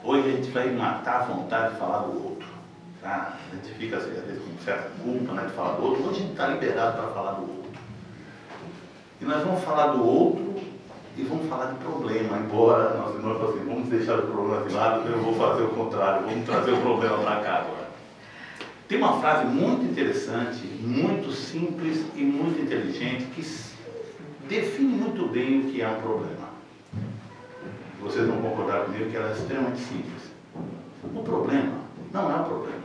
Hoje a gente vai matar a vontade de falar do outro. Tá? A gente fica, às vezes, com certa culpa, né, de falar do outro. Hoje a gente está liberado para falar do outro. E nós vamos falar do outro e vamos falar de problema. Embora nós irmãos falem assim, vamos deixar o problema de lado, eu vou fazer o contrário, vamos trazer o problema para cá agora. Tem uma frase muito interessante, muito simples e muito inteligente, que define muito bem o que é um problema. Vocês vão concordar comigo que ela é extremamente simples. O problema não é um problema.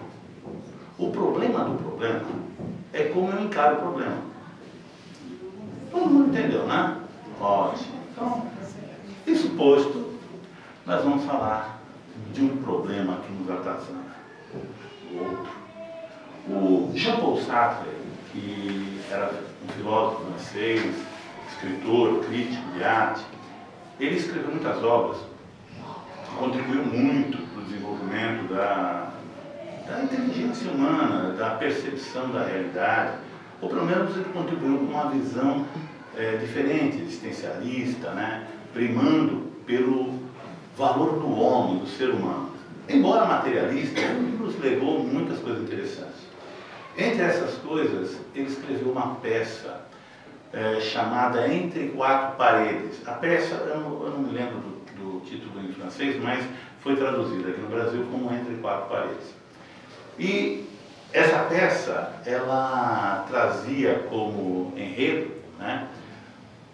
O problema do problema é como eu encaro o problema. Todo mundo entendeu, né? Ótimo. Então, isso posto, nós vamos falar de um problema que nos atazana. O outro. O Jean-Paul Sartre, que era um filósofo francês, escritor, crítico de arte, ele escreveu muitas obras que contribuiu muito para o desenvolvimento da inteligência humana, da percepção da realidade, ou pelo menos ele contribuiu com uma visão diferente, existencialista, né, primando pelo valor do homem, do ser humano. Embora materialista, ele nos legou muitas coisas interessantes. Entre essas coisas, ele escreveu uma peça chamada Entre Quatro Paredes. A peça, eu não me lembro do título em francês, mas foi traduzida aqui no Brasil como Entre Quatro Paredes. E essa peça, ela trazia como enredo, né,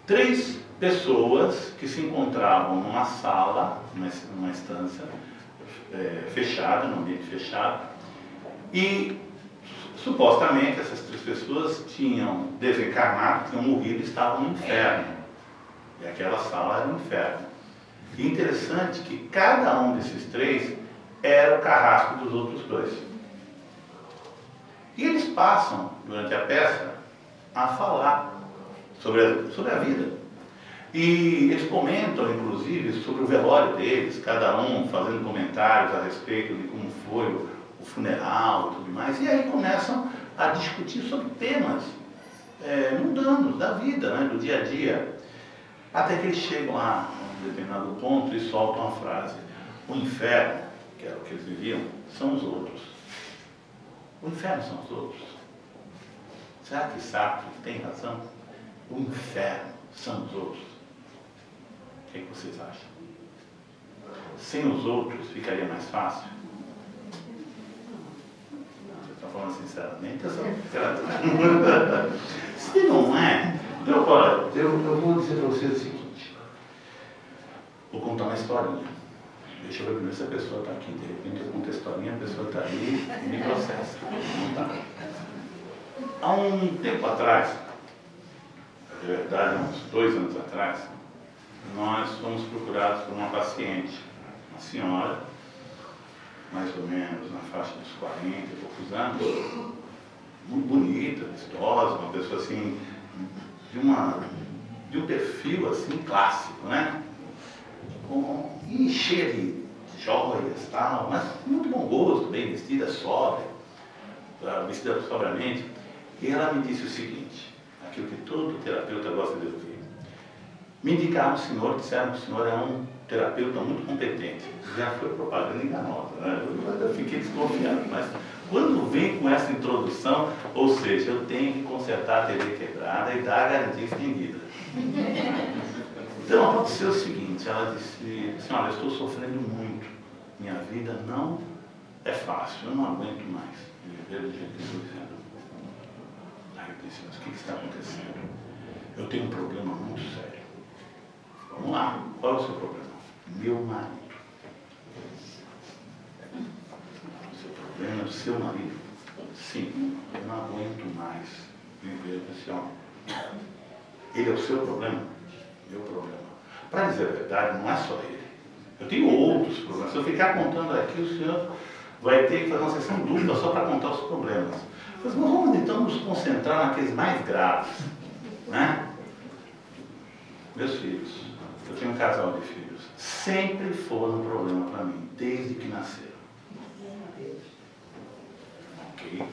3 pessoas que se encontravam numa sala, numa estância fechada, num ambiente fechado, e supostamente essas 3 pessoas tinham desencarnado, tinham morrido e estavam no inferno. E aquela sala era um inferno. E interessante que cada um desses 3 era o carrasco dos outros 2. E eles passam, durante a peça, a falar sobre a vida. E eles comentam, inclusive, sobre o velório deles, cada um fazendo comentários a respeito de como foi o funeral e tudo mais. E aí começam a discutir sobre temas mundanos da vida, né, do dia a dia. Até que eles chegam a um determinado ponto e soltam a frase: o inferno, que era o que eles viviam, são os outros. O inferno são os outros. Será que Sartre tem razão? O inferno são os outros. O que vocês acham? Sem os outros ficaria mais fácil? Você está falando sinceramente? Se não é, então, olha, eu vou dizer para vocês o seguinte. Vou contar uma historinha. Deixa eu ver primeiro se a pessoa está aqui. De repente eu conto a historinha, a pessoa está ali e me processa. Não tá. Há um tempo atrás, de verdade, uns 2 anos atrás, nós fomos procurados por uma paciente, uma senhora, mais ou menos na faixa dos 40 e poucos anos, muito bonita, vistosa, uma pessoa assim, de um perfil assim clássico, né? E cheia de joias, tal, mas muito bom gosto, bem vestida, sóbria, vestida sobriamente. E ela me disse o seguinte, aquilo que todo terapeuta gosta de ouvir. Me indicaram o senhor, disseram que o senhor é um terapeuta muito competente. Já foi propaganda enganosa, né? Eu fiquei desconfiado, mas quando vem com essa introdução, ou seja, eu tenho que consertar a TV quebrada e dar a garantia estendida. Então aconteceu o seguinte, ela disse, senhora, eu estou sofrendo muito, minha vida não é fácil, eu não aguento mais viver do jeito que estou vivendo. Aí eu disse, mas o que está acontecendo? Eu tenho um problema muito sério. Vamos lá, qual é o seu problema? Meu marido. O seu problema é do seu marido? Sim, eu não aguento mais viver com esse homem. Ele é o seu problema? Meu problema. Para dizer a verdade, não é só ele. Eu tenho outros problemas. Se eu ficar contando aqui, o senhor vai ter que fazer uma sessão dupla só para contar os problemas. Mas vamos então nos concentrar naqueles mais graves, né? Meus filhos, eu tenho um casal de filhos, sempre foram um problema para mim, desde que nasceram. Ok,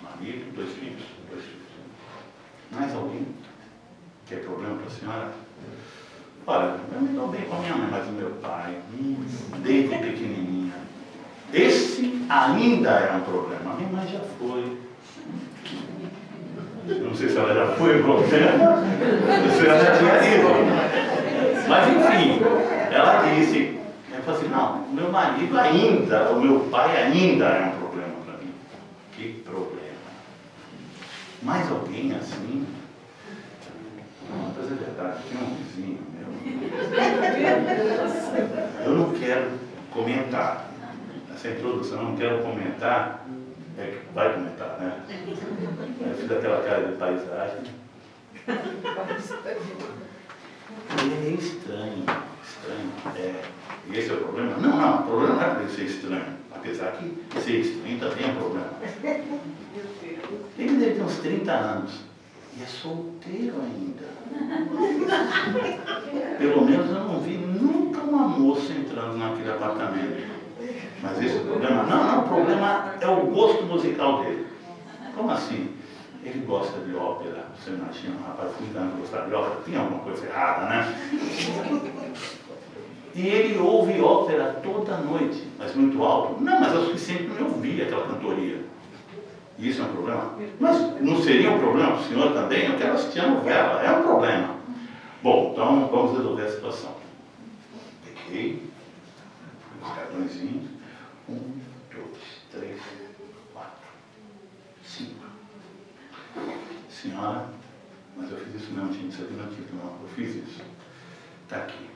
marido, 2 filhos, 2 filhos. Mais alguém que é problema para a senhora? Olha, eu me dou bem com a minha mãe, mas o meu pai, desde pequenininha, esse ainda é um problema. A minha mãe já foi. Eu não sei se ela já foi problema, se ela já tinha ido. Mas enfim, ela disse, ela falou assim, não, o meu marido ainda, o meu pai ainda é um problema para mim. Que problema? Mais alguém assim? Não, mas é verdade, tinha um vizinho meu. Eu não quero comentar. Essa introdução, eu não quero comentar. É que vai comentar, né? Eu fiz aquela cara de paisagem. Ele é estranho. É. E esse é o problema? Não, o problema não é por ele ser estranho. Apesar que ser estranho também é um problema. Ele deve ter uns 30 anos. E é solteiro ainda. Pelo menos eu não vi nunca uma moça entrando naquele apartamento. Mas esse é o problema? Não, o problema é o gosto musical dele. Como assim? Ele gosta de ópera. Você imagina, um rapaz com 30 anos gostar de ópera? Tem alguma coisa errada, né? E ele ouve ópera toda noite, mas muito alto. Não, mas é o suficiente para eu ouvir aquela cantoria. E isso é um problema? Mas não seria um problema para o senhor também? Eu quero assistir a novela. É um problema. Bom, então vamos resolver a situação. Peguei os cartõezinhos. 1, 2, 3, 4, 5. Senhora, mas eu fiz isso mesmo, tinha que ser no título, não. Eu fiz isso. Está aqui.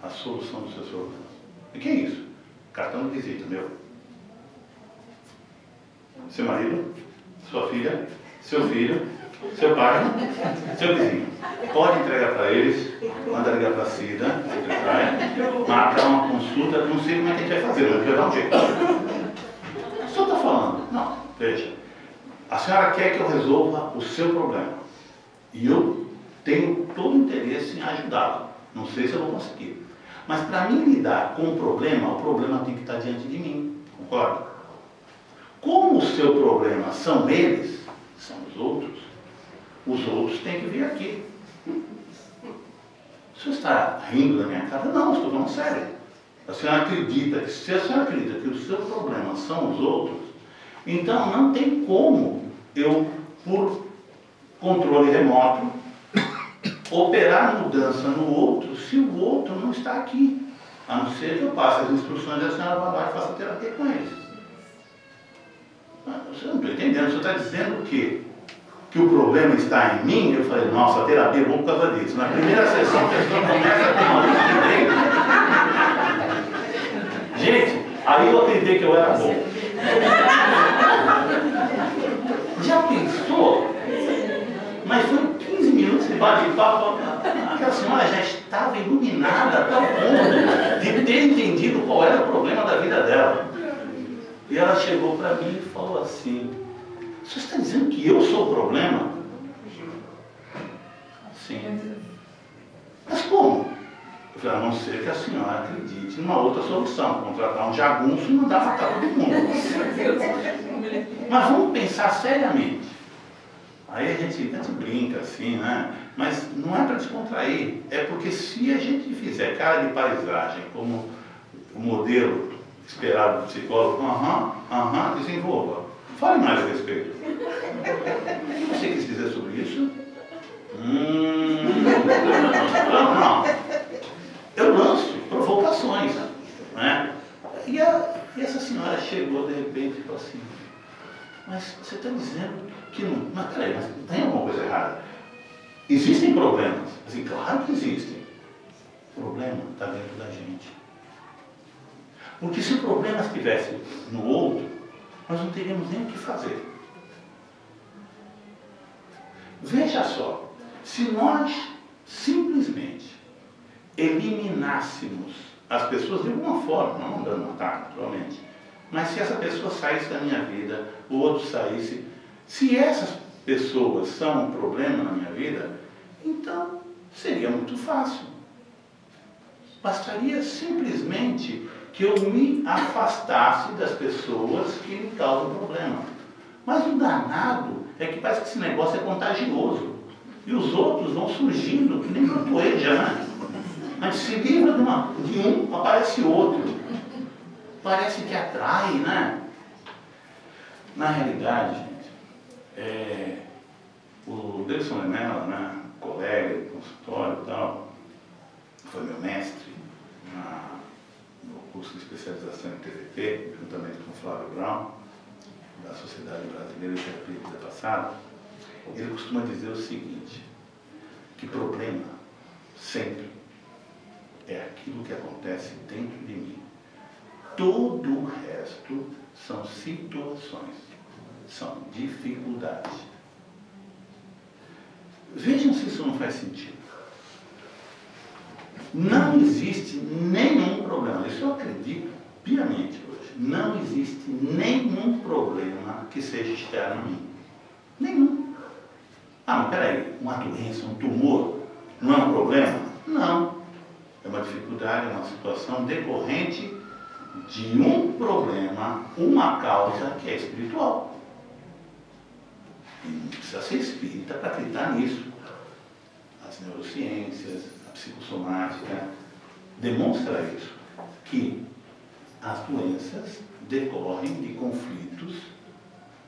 A solução dos seus problemas. E que é isso? Cartão de visita, meu. Seu marido, sua filha, seu filho, seu pai, seu vizinho. Pode entregar para eles, manda ligar para a Cida, secretária, marcar uma consulta, não sei como é que a gente vai fazer, mas vai dar um jeito. O senhor está falando? Não, veja. A senhora quer que eu resolva o seu problema. E eu tenho todo o interesse em ajudá-la. Não sei se eu vou conseguir. Mas para mim lidar com o problema tem que estar diante de mim. Concorda? Como o seu problema são eles, são os outros têm que vir aqui. O senhor está rindo da minha cara? Não, estou falando sério. A senhora acredita que, se a senhora acredita que o seu problema são os outros, então não tem como eu, por controle remoto, operar mudança no outro se o outro não está aqui. A não ser que eu passe as instruções e a senhora vá lá e faça terapia com eles. Você não está entendendo, você está dizendo que o problema está em mim. Eu falei, nossa, a terapia é bom por causa disso. Na primeira sessão a pessoa começa a ter uma lista de dentro. Gente, aí eu acreditei que eu era bom. Já pensou? Mas foi 15 minutos de bate-papo. Aquela senhora já estava iluminada a tal ponto de ter entendido qual era o problema da vida dela. E ela chegou para mim e falou assim, você está dizendo que eu sou o problema? Sim. Mas como? Eu falei, a não ser que a senhora acredite numa outra solução, contratar um jagunço e mandar matar todo mundo. Mas vamos pensar seriamente. Aí a gente brinca assim, né? Mas não é para descontrair. É porque se a gente fizer cara de paisagem como o modelo esperado do psicólogo, desenvolva. Fale mais a respeito. O que você quis dizer sobre isso? Não. Eu lanço provocações, né? E essa senhora chegou de repente e falou assim, mas você está dizendo que não... Mas peraí, mas tem alguma coisa errada? Existem problemas? Assim, claro que existem. O problema está dentro da gente. Porque se o problema estivesse no outro, nós não teríamos nem o que fazer. Veja só, se nós simplesmente eliminássemos as pessoas de alguma forma, não mandando matar, naturalmente, mas se essa pessoa saísse da minha vida, o outro saísse, se essas pessoas são um problema na minha vida, então seria muito fácil. Bastaria simplesmente que eu me afastasse das pessoas que me causam problema. Mas o danado é que parece que esse negócio é contagioso. E os outros vão surgindo, que nem brotoeja, né? A gente se livra de um, aparece outro. Parece que atrai, né? Na realidade, gente, o Delson Lemela, né, colega de consultório e tal, foi meu mestre no curso de especialização em TVT, juntamente com o Flávio Brown, da Sociedade Brasileira de Terapia de Vida Passada. Ele costuma dizer o seguinte, que problema sempre é aquilo que acontece dentro de mim. Todo o resto são situações, são dificuldades. Vejam se isso não faz sentido. Não existe nenhum problema, isso eu acredito piamente hoje, não existe nenhum problema que seja externo a mim. Nenhum. Ah, mas peraí, uma doença, um tumor, não é um problema? Não. É uma dificuldade, é uma situação decorrente de um problema, uma causa que é espiritual. E não precisa ser espírita para acreditar nisso. As neurociências, a psicossomática, demonstra isso, que as doenças decorrem de conflitos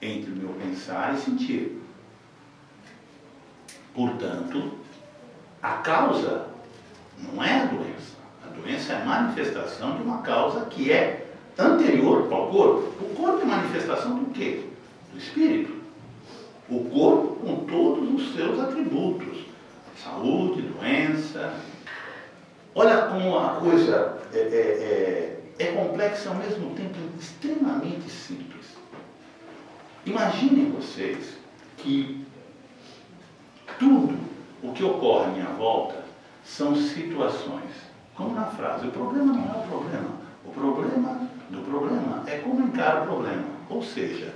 entre o meu pensar e sentir. Portanto, a causa não é a doença. A doença é a manifestação de uma causa que é anterior ao corpo. O corpo é manifestação do quê? Do espírito. O corpo com todos os seus atributos. Saúde, doença. Olha como a coisa é complexa e ao mesmo tempo extremamente simples. Imaginem vocês que tudo o que ocorre à minha volta são situações. Como na frase, o problema não é o problema. O problema do problema é como encara o problema. Ou seja,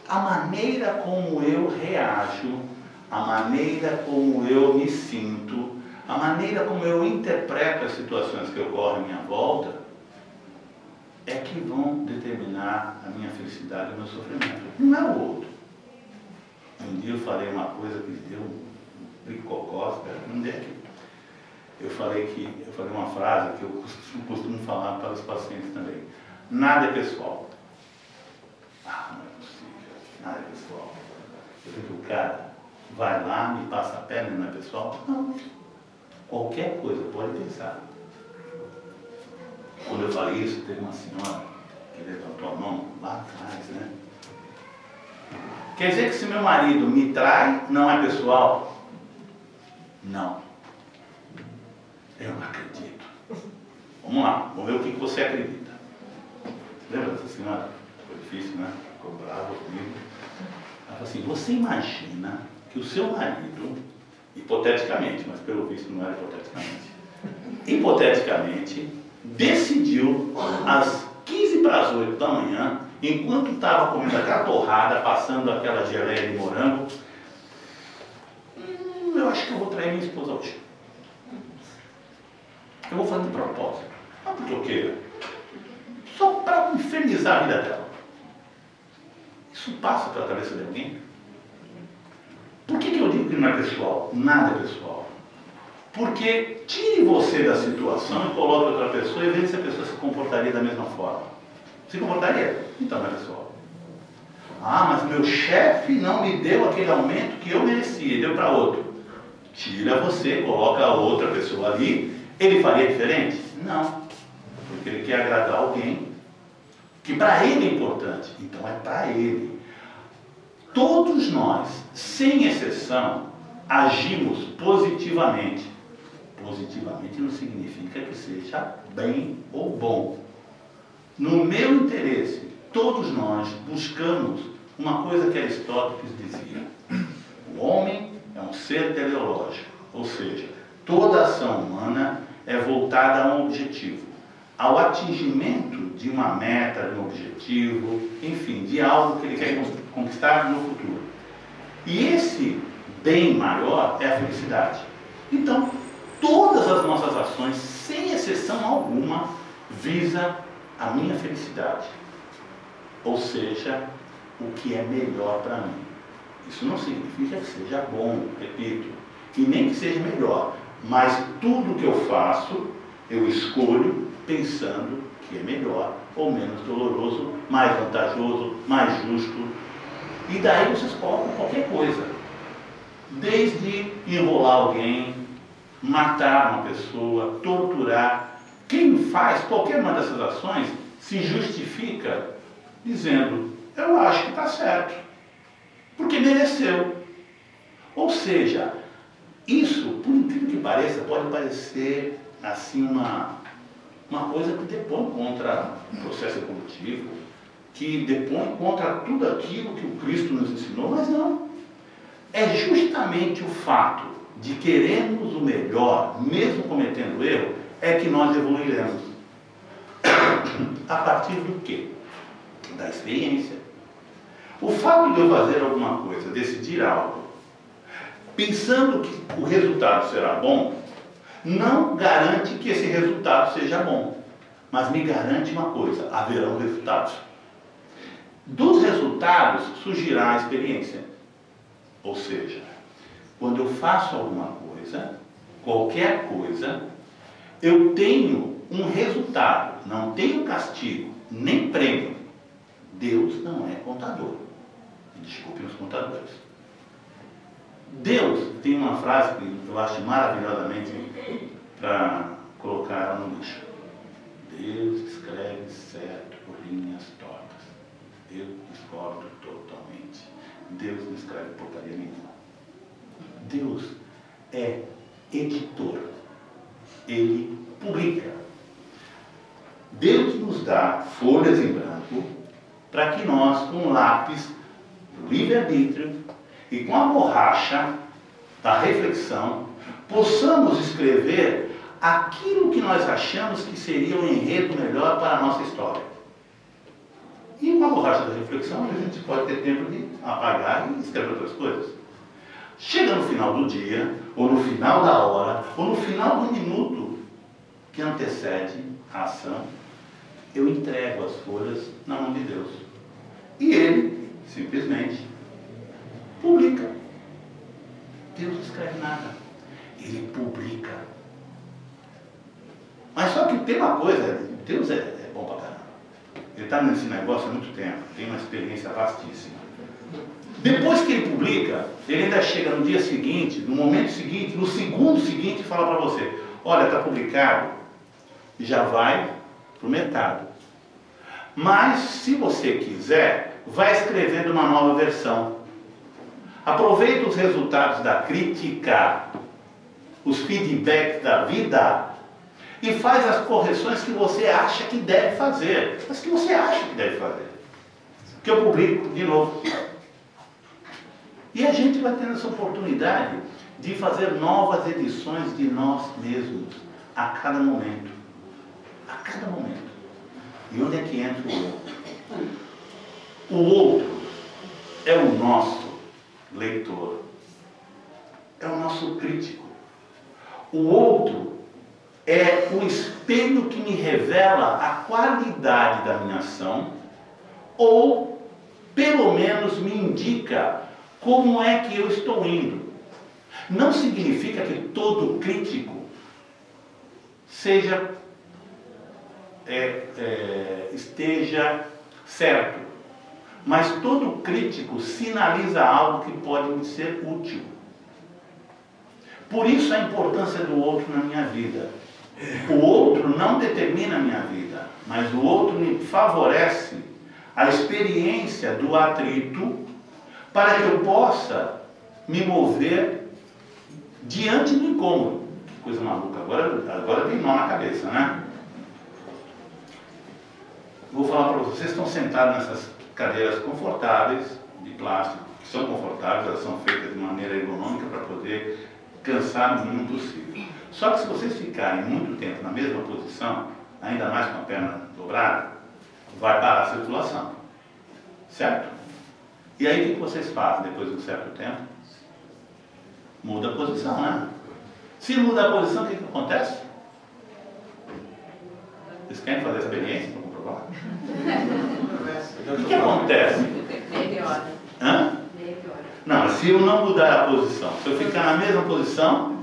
a maneira como eu reajo, a maneira como eu me sinto, a maneira como eu interpreto as situações que ocorrem à minha volta, é que vão determinar a minha felicidade e o meu sofrimento. Não é o outro. Um dia eu falei uma coisa que deu um picocó, onde é que... Eu falei uma frase que eu costumo falar para os pacientes também. Nada é pessoal. Ah, não é possível. Nada é pessoal. Eu digo que o cara vai lá, me passa a perna, não é pessoal? Não. Qualquer coisa, pode pensar. Quando eu falei isso, teve uma senhora que levantou a mão lá atrás, né? Quer dizer que se meu marido me trai, não é pessoal? Não. Eu não acredito. Vamos lá, vamos ver o que você acredita. Lembra dessa senhora? Foi difícil, né? Ficou brava comigo. Ela falou assim, você imagina que o seu marido, hipoteticamente, mas pelo visto não era hipoteticamente, decidiu às 7:45 da manhã, enquanto estava comendo aquela torrada, passando aquela geleia de morango, eu acho que eu vou trair minha esposa hoje. Eu vou fazer de propósito. Não porque eu queira. Só para infernizar a vida dela. Isso passa pela cabeça de alguém? Por que eu digo que não é pessoal? Nada é pessoal. Porque tire você da situação e coloque outra pessoa e veja se a pessoa se comportaria da mesma forma. Se comportaria? Então não é pessoal. Ah, mas meu chefe não me deu aquele aumento que eu merecia, deu para outro. Tira você, coloca a outra pessoa ali. Ele faria diferente? Não. Porque ele quer agradar alguém que para ele é importante. Então é para ele. Todos nós, sem exceção, agimos positivamente. Positivamente não significa que seja bem ou bom. No meu interesse, todos nós buscamos uma coisa que Aristóteles dizia. O homem é um ser teleológico, ou seja, toda ação humana é voltada a um objetivo, ao atingimento de uma meta, de um objetivo, enfim, de algo que ele quer conquistar no futuro. E esse bem maior é a felicidade. Então, todas as nossas ações, sem exceção alguma, visam a minha felicidade. Ou seja, o que é melhor para mim. Isso não significa que seja bom, repito, e nem que seja melhor. Mas tudo que eu faço, eu escolho pensando que é melhor ou menos doloroso, mais vantajoso, mais justo. E daí vocês colocam qualquer coisa. Desde enrolar alguém, matar uma pessoa, torturar. Quem faz qualquer uma dessas ações se justifica dizendo, eu acho que está certo, porque mereceu. Ou seja, isso, por incrível que pareça, pode parecer assim uma coisa que depõe contra o processo evolutivo, que depõe contra tudo aquilo que o Cristo nos ensinou, mas não. É justamente o fato de querermos o melhor, mesmo cometendo erro, é que nós evoluiremos. A partir do quê? Da experiência. O fato de eu fazer alguma coisa, decidir algo, pensando que o resultado será bom, não garante que esse resultado seja bom, mas me garante uma coisa, haverão resultados. Dos resultados surgirá a experiência. Ou seja, quando eu faço alguma coisa, qualquer coisa, eu tenho um resultado, não tenho castigo, nem prêmio. Deus não é contador. Desculpem os contadores. Deus tem uma frase que eu acho maravilhosamente para colocar ela no lixo. Deus escreve certo por linhas tortas. Eu discordo totalmente. Deus não escreve porcaria nenhuma. Deus é editor. Ele publica. Deus nos dá folhas em branco para que nós, com um lápis do livre-arbítrio e com a borracha da reflexão, possamos escrever aquilo que nós achamos que seria um enredo melhor para a nossa história. E com a borracha da reflexão, a gente pode ter tempo de apagar e escrever outras coisas. Chega no final do dia, ou no final da hora, ou no final do minuto que antecede a ação, eu entrego as folhas na mão de Deus. E Ele, simplesmente, publica. Deus não escreve nada. Ele publica. Mas só que tem uma coisa, Deus é bom pra caramba. Ele está nesse negócio há muito tempo, tem uma experiência vastíssima. Depois que ele publica, ele ainda chega no dia seguinte, no momento seguinte, no segundo seguinte, e fala para você, olha, está publicado, e já vai para o mercado. Mas, se você quiser, vai escrevendo uma nova versão. Aproveita os resultados da crítica, os feedbacks da vida, e faz as correções que você acha que deve fazer. Mas que você acha que deve fazer. Que eu publico de novo. E a gente vai tendo essa oportunidade de fazer novas edições de nós mesmos a cada momento. A cada momento. E onde é que entra o outro? O outro é o nosso leitor. É o nosso crítico. O outro é o espelho que me revela a qualidade da minha ação, ou, pelo menos, me indica como é que eu estou indo. Não significa que todo crítico esteja certo, mas todo crítico sinaliza algo que pode me ser útil. Por isso a importância do outro na minha vida. O outro não determina a minha vida, mas o outro me favorece a experiência do atrito para que eu possa me mover diante do incômodo. Que coisa maluca, agora tem nó na cabeça, né? Vou falar para vocês estão sentados nessas cadeiras confortáveis, de plástico, que são confortáveis, elas são feitas de maneira ergonômica para poder cansar o mínimo possível. Só que se vocês ficarem muito tempo na mesma posição, ainda mais com a perna dobrada, vai parar a circulação. Certo? E aí o que vocês fazem depois de um certo tempo? Muda a posição, né? Se muda a posição, o que acontece? Vocês querem fazer a experiência para comprovar? O que acontece? Melhora. Hã? Não, mas se eu não mudar a posição, se eu ficar na mesma posição,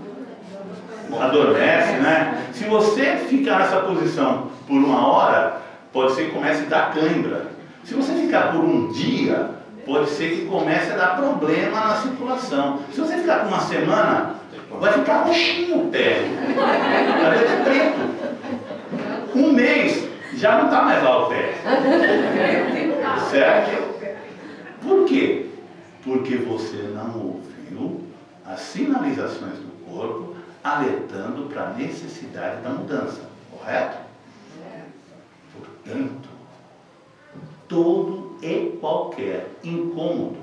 adormece, né? Se você ficar nessa posição por 1 hora, pode ser que comece a dar cãibra. Se você ficar por 1 dia, pode ser que comece a dar problema na circulação. Se você ficar por 1 semana, vai ficar roxinho o pé. Vai ficar preto. 1 mês, já não está mais lá o pé. Certo? Por quê? Porque você não ouviu as sinalizações do corpo alertando para a necessidade da mudança. Correto? Portanto, todo e qualquer incômodo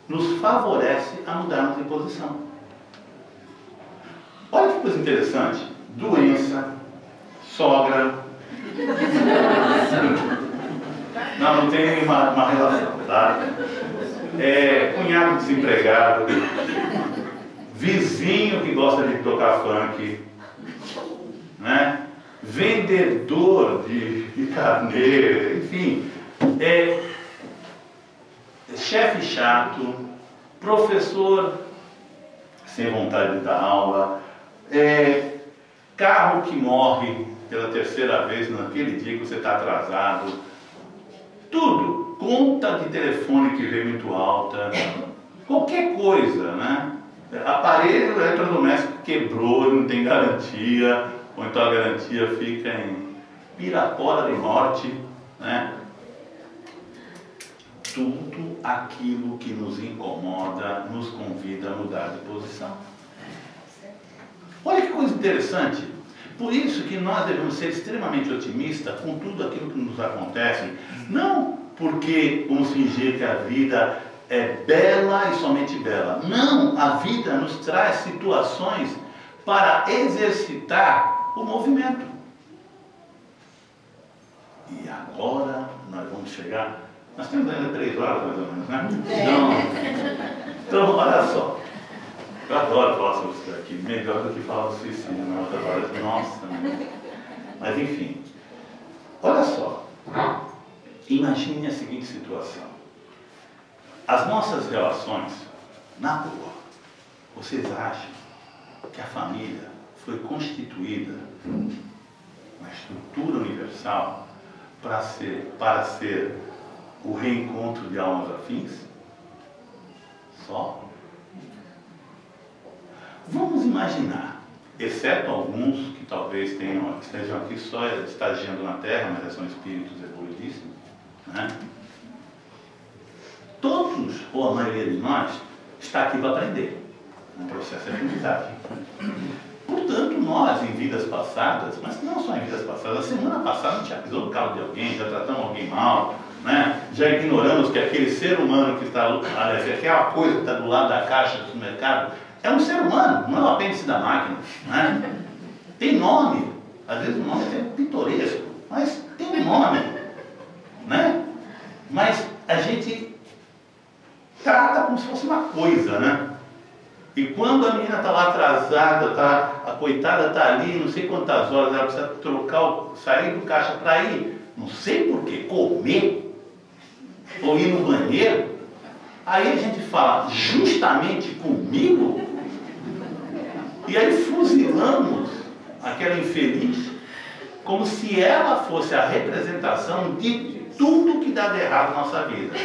nos favorece a mudarmos de posição. Olha que coisa interessante. Doença, sogra. Não tem uma relação, tá? Cunhado desempregado, vizinho que gosta de tocar funk, né? Vendedor de carneiro, enfim, chefe chato, professor sem vontade de dar aula, carro que morre pela 3ª vez naquele dia que você está atrasado, tudo, conta de telefone que veio muito alta, qualquer coisa, né? Aparelho eletrodoméstico quebrou, não tem garantia, ou então a garantia fica em Pirapora do Norte, né? Tudo aquilo que nos incomoda nos convida a mudar de posição. Olha que coisa interessante. Por isso que nós devemos ser extremamente otimistas com tudo aquilo que nos acontece. Não porque vamos fingir que a vida é bela e somente bela. Não, a vida nos traz situações para exercitar o movimento. E agora nós vamos chegar... Nós temos ainda 3 horas mais ou menos, né? Então olha só. Eu adoro falar sobre isso aqui, melhor do que falar do suicídio na outra hora. Nossa, né? Mas enfim, olha só. Imagine a seguinte situação. As nossas relações, na boa, vocês acham que a família foi constituída uma estrutura universal para ser o reencontro de almas afins? Só? Vamos imaginar, exceto alguns que talvez estejam aqui só estagiando na Terra, mas são espíritos evoluidíssimos, né? Todos, ou a maioria de nós, está aqui para aprender. Um processo de aprendizagem. Portanto, nós, em vidas passadas, mas não só em vidas passadas, a semana passada a gente já pisou no carro de alguém, já tratamos alguém mal, né? Já ignoramos que aquele ser humano que está, aliás, aquela coisa que está do lado da caixa do supermercado, é um ser humano, não é o apêndice da máquina, né? Tem nome, às vezes o nome é até pitoresco, mas tem um nome, né? Mas a gente trata como se fosse uma coisa, né? E quando a menina está lá atrasada, a coitada está ali, não sei quantas horas, ela precisa sair do caixa para ir, não sei por quê, comer, ou ir no banheiro, aí a gente fala, justamente comigo? E aí fuzilamos aquela infeliz como se ela fosse a representação de tudo que dá de errado na nossa vida.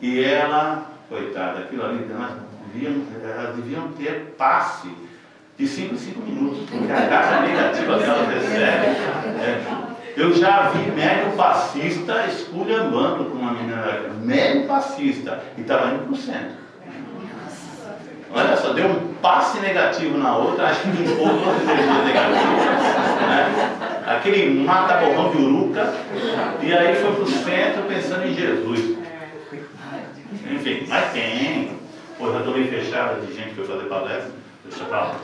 E ela, coitada, aquilo ali, elas deviam ter passe de 5 em 5 minutos, porque a carga negativa que elas recebem. Eu já vi médio passista esculhambando com uma menina, médio passista, e estava indo para o centro. Olha só, deu um passe negativo na outra, acho que limpou todas as energias negativas, né? Aquele mata-borrão de uruca, e aí foi para o centro pensando em Jesus. Enfim, mas tem. Pô, já estou bem fechada de gente que foi fazer palestra, deixa pra lá.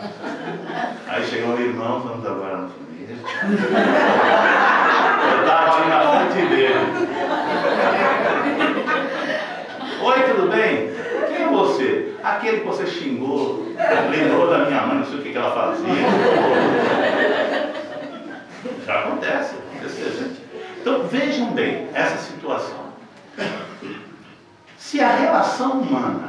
Aí chegou o irmão, vamos agora na família. Eu estava ali na frente dele. Oi, tudo bem? Quem é você? Aquele que você xingou, lembrou da minha mãe, não sei o que ela fazia. Já acontece, gente. Então vejam bem essa situação. Se a relação humana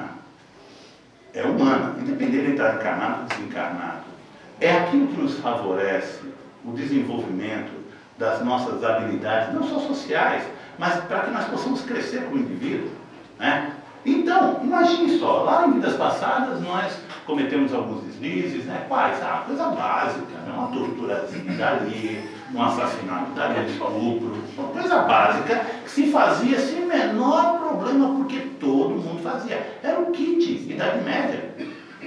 favorece o desenvolvimento das nossas habilidades, não só sociais, mas para que nós possamos crescer como indivíduo, né? Então, imagine só, lá em vidas passadas nós cometemos alguns deslizes, né? Quais? Coisa básica, né? Uma torturazinha dali, um assassinato dali, um estupro, uma coisa básica que se fazia sem o menor problema, porque todo mundo fazia. Era o kit, Idade Média.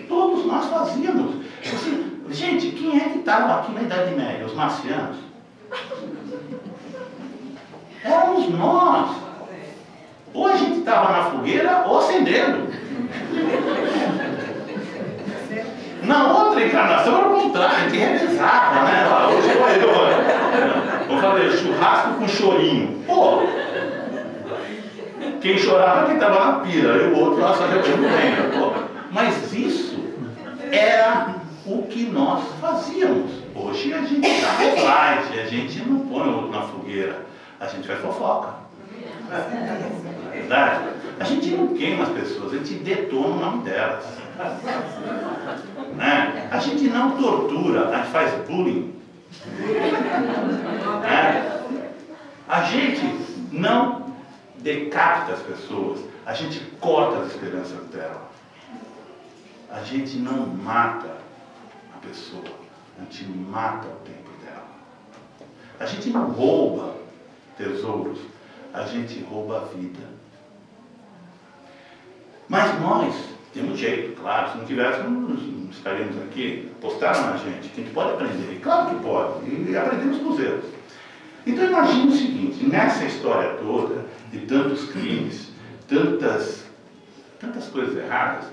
Todos nós fazíamos. Assim, gente, quem é que estava aqui na Idade Média? Os marcianos? Éramos nós. Ou a gente estava na fogueira ou acendendo. Na outra encarnação era o contrário, a gente revezava, né? Hoje eu vou fazer churrasco com chorinho. Pô! Quem chorava que estava na pira, e o outro lá só repetindo bem. Pô! Mas isso era o que nós fazíamos. Hoje a gente está mais light, a gente não põe o outro na fogueira, a gente faz fofoca. É verdade? A gente não queima as pessoas, a gente detona o nome delas. Né? A gente não tortura, a gente faz bullying. Né? A gente não decapita as pessoas, a gente corta as esperanças dela. A gente não mata a pessoa, a gente mata o tempo dela. A gente não rouba tesouros, a gente rouba a vida. Mas nós temos jeito, claro, se não tivéssemos, não estaríamos aqui, apostaram na gente, que a gente pode aprender, claro que pode, e aprendemos com os erros. Então imagine o seguinte, nessa história toda, de tantos crimes, tantas coisas erradas,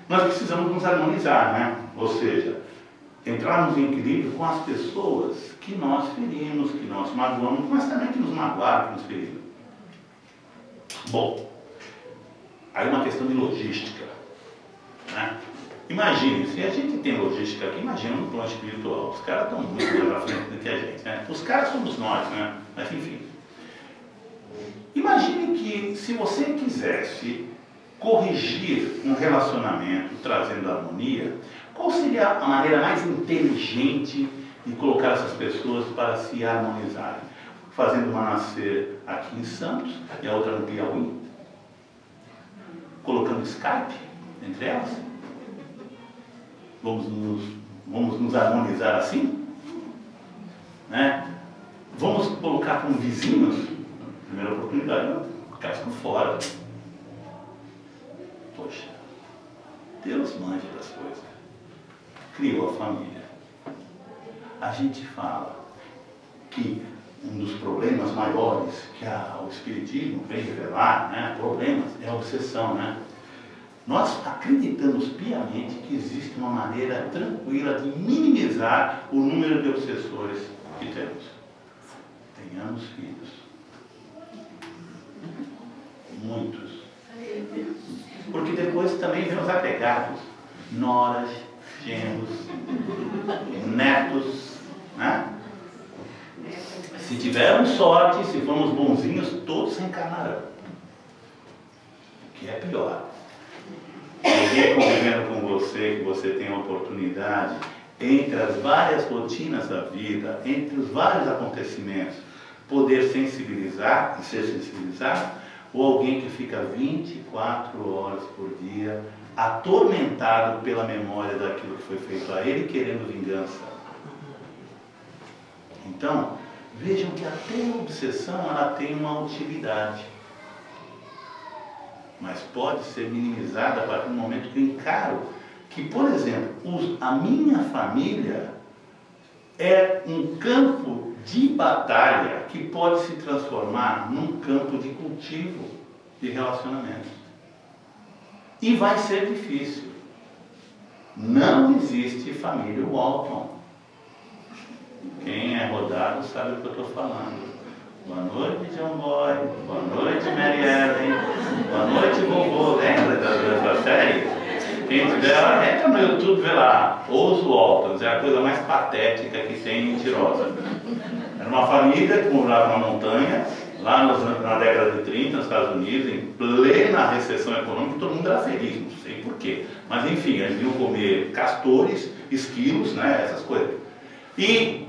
nós precisamos nos harmonizar, né? Ou seja, entrarmos em equilíbrio com as pessoas que nós ferimos, que nós magoamos, mas também que nos magoaram, que nos feriram. Bom, aí uma questão de logística, né? Imagine, se a gente tem logística aqui, imagina no plano espiritual, os caras estão muito mais à frente do que a gente, né? Os caras somos nós, né? Mas enfim. Imagine que se você quisesse corrigir um relacionamento trazendo harmonia, qual seria a maneira mais inteligente de colocar essas pessoas para se harmonizarem? Fazendo uma nascer aqui em Santos e a outra no Piauí? Colocando Skype entre elas? Vamos nos harmonizar assim? Né? Vamos colocar como vizinhos? Primeira oportunidade, casco fora. Poxa, Deus manja das coisas. Criou a família. A gente fala que um dos problemas maiores que o Espiritismo vem revelar, né, problemas, é a obsessão, né? Nós acreditamos piamente que existe uma maneira tranquila de minimizar o número de obsessores que temos. Tenhamos filhos. Muitos. Porque depois também vem os apegados. Noras, genros, netos, né? Se tivermos sorte, se formos bonzinhos, todos reencarnarão. O que é pior. Alguém convivendo com você, que você tem a oportunidade, entre as várias rotinas da vida, entre os vários acontecimentos, poder sensibilizar e ser sensibilizado, ou alguém que fica 24 horas por dia atormentado pela memória daquilo que foi feito a ele, querendo vingança. Então, vejam que até a obsessão ela tem uma utilidade, mas pode ser minimizada a partir do momento que eu encaro que, por exemplo, a minha família é um campo de batalha que pode se transformar num campo de cultivo de relacionamentos. E vai ser difícil. Não existe família Walton. Quem é rodado sabe o que eu estou falando. Boa noite, John Boy. Boa noite, Mary Ellen. Boa noite, vovô. Lembra da série? Quem tiver, entra no YouTube e vê lá. Os Waltons. É a coisa mais patética que tem mentirosa. Era uma família que morava na montanha, lá na década de 30, nos Estados Unidos, em plena recessão econômica, todo mundo era feliz, não sei porquê. Mas enfim, eles iam comer castores, esquilos, né, essas coisas. E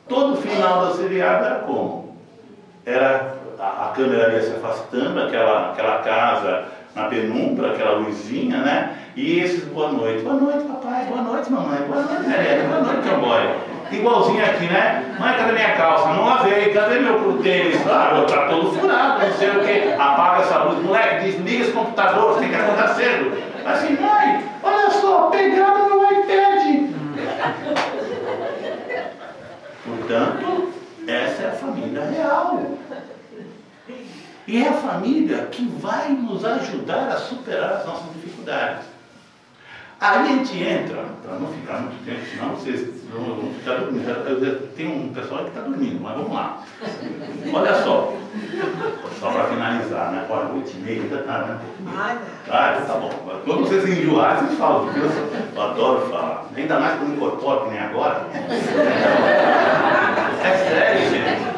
todo final da seriado era como? Era a câmera ia se afastando, aquela casa na penumbra, aquela luzinha, né? E esses boa noite papai, boa noite mamãe, boa noite Helena, boa noite cowboy. Igualzinho aqui, né? Mãe, cadê minha calça? Não lavei, cadê meu tênis? Ah, tá todo furado, não sei o que. Apaga essa luz, moleque, desliga esse computador, você tem que acordar cedo. Assim, mãe, olha só, pegaram meu iPad. Portanto, essa é a família real. E é a família que vai nos ajudar a superar as nossas dificuldades. Aí a gente entra, para não ficar muito tempo, senão vocês vão ficar dormindo. Tem um pessoal que está dormindo, mas vamos lá. Olha só para finalizar, né? Olha, 8h30 ainda está, né? Ah, então tá bom. Quando vocês enjoarem, vocês falam, porque eu adoro falar. Ainda mais quando incorporo, que nem agora. É sério, gente.